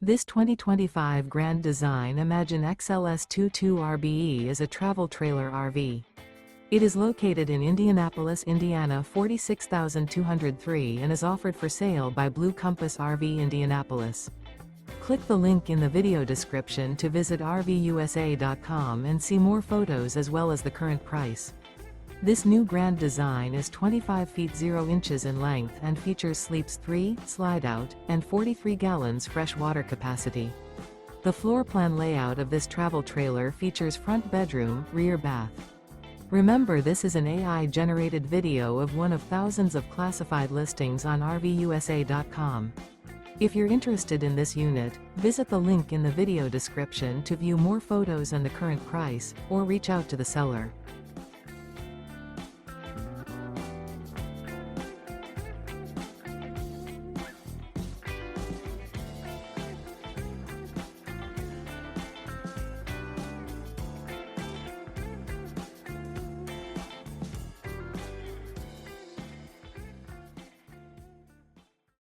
This 2025 Grand Design Imagine XLS 22RBE is a travel trailer RV. It is located in Indianapolis, Indiana 46203 and is offered for sale by Blue Compass RV Indianapolis. Click the link in the video description to visit RVUSA.com and see more photos as well as the current price. This new Grand Design is 25 feet 0 inches in length and features sleeps 3, Slideout, and 43 gallons fresh water capacity. The floor plan layout of this travel trailer features front bedroom, rear bath. Remember, this is an AI-generated video of one of thousands of classified listings on RVUSA.com. If you're interested in this unit, visit the link in the video description to view more photos and the current price, or reach out to the seller.